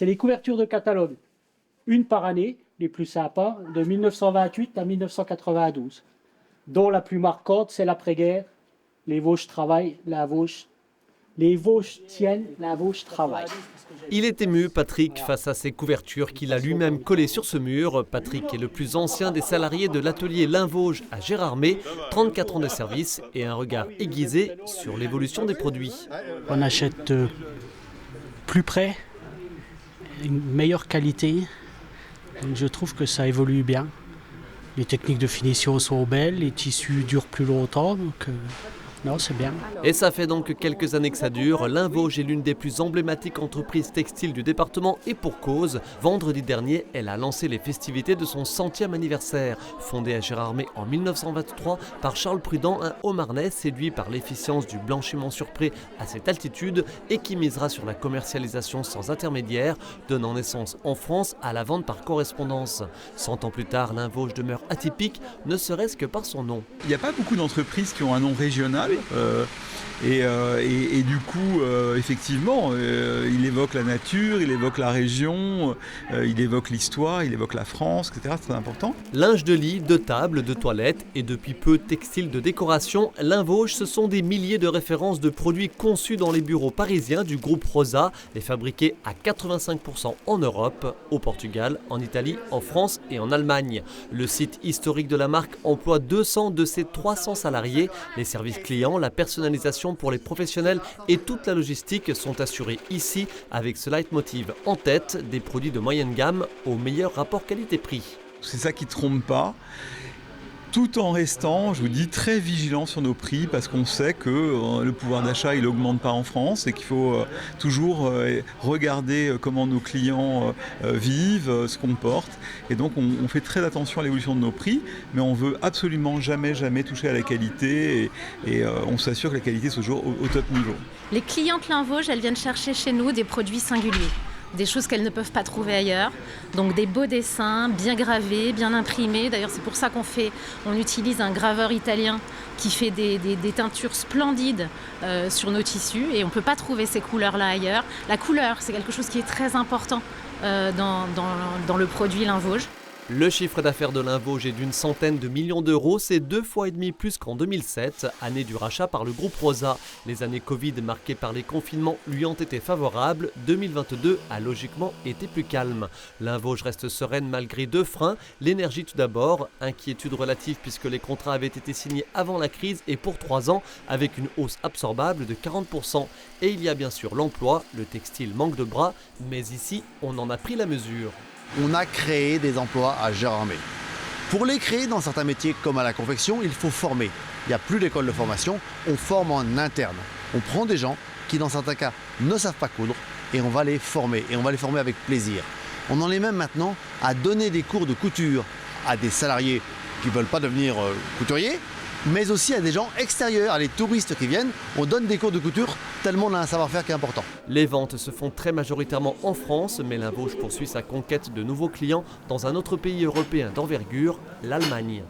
c'est les couvertures de catalogue. Une par année, les plus sympas, de 1928 à 1992. Dont la plus marquante, c'est l'après-guerre. Les Vosges travaillent, la Vosges. Les Vosges tiennent, la Vosges travaille. Il est ému, Patrick, face à ces couvertures qu'il a lui-même collées sur ce mur. Patrick est le plus ancien des salariés de l'atelier Linvosges à Gérardmer, 34 ans de service et un regard aiguisé sur l'évolution des produits. On achète plus près, une meilleure qualité. Je trouve que ça évolue bien. Les techniques de finition sont belles, les tissus durent plus longtemps, donc non, c'est bien. Et ça fait donc quelques années que ça dure. Linvosges est l'une des plus emblématiques entreprises textiles du département et pour cause. Vendredi dernier, elle a lancé les festivités de son 100e anniversaire. Fondée à Gérardmer en 1923 par Charles Prudent, un Haut-Marnais séduit par l'efficience du blanchiment sur prêt à cette altitude et qui misera sur la commercialisation sans intermédiaire, donnant naissance en France à la vente par correspondance. 100 ans plus tard, Linvosges demeure atypique, ne serait-ce que par son nom. Il n'y a pas beaucoup d'entreprises qui ont un nom régional. Et du coup, effectivement, il évoque la nature, il évoque la région, il évoque l'histoire, il évoque la France, etc. C'est très important. Linge de lit, de table, de toilette et depuis peu textiles de décoration, Linvosges, ce sont des milliers de références de produits conçus dans les bureaux parisiens du groupe Rosa et fabriqués à 85% en Europe, au Portugal, en Italie, en France et en Allemagne. Le site historique de la marque emploie 200 de ses 300 salariés. Les services clients, la personnalisation pour les professionnels et toute la logistique sont assurés ici avec ce leitmotiv en tête, des produits de moyenne gamme au meilleur rapport qualité-prix. C'est ça qui ne trompe pas, tout en restant, je vous dis, très vigilant sur nos prix parce qu'on sait que le pouvoir d'achat il augmente pas en France et qu'il faut toujours regarder comment nos clients vivent, se comportent. Et donc on fait très attention à l'évolution de nos prix, mais on veut absolument jamais toucher à la qualité et on s'assure que la qualité soit toujours au top niveau. Les clientes Linvosges, elles viennent chercher chez nous des produits singuliers. Des choses qu'elles ne peuvent pas trouver ailleurs. Donc des beaux dessins, bien gravés, bien imprimés. D'ailleurs, c'est pour ça on utilise un graveur italien qui fait des teintures splendides sur nos tissus. Et on ne peut pas trouver ces couleurs-là ailleurs. La couleur, c'est quelque chose qui est très important dans le produit Linvosges. Le chiffre d'affaires de Linvosges est d'une centaine de millions d'euros, c'est 2,5 fois plus qu'en 2007, année du rachat par le groupe Rosa. Les années Covid marquées par les confinements lui ont été favorables, 2022 a logiquement été plus calme. Linvosges reste sereine malgré deux freins, l'énergie tout d'abord, inquiétude relative puisque les contrats avaient été signés avant la crise et pour 3 ans avec une hausse absorbable de 40%. Et il y a bien sûr l'emploi, le textile manque de bras, mais ici on en a pris la mesure. On a créé des emplois à Gérardmer. Pour les créer dans certains métiers comme à la confection, il faut former. Il n'y a plus d'école de formation, on forme en interne. On prend des gens qui dans certains cas ne savent pas coudre et on va les former. Et on va les former avec plaisir. On en est même maintenant à donner des cours de couture à des salariés qui ne veulent pas devenir couturiers, mais aussi à des gens extérieurs, à des touristes qui viennent. On donne des cours de couture tellement on a un savoir-faire qui est important. Les ventes se font très majoritairement en France, mais Linvosges poursuit sa conquête de nouveaux clients dans un autre pays européen d'envergure, l'Allemagne.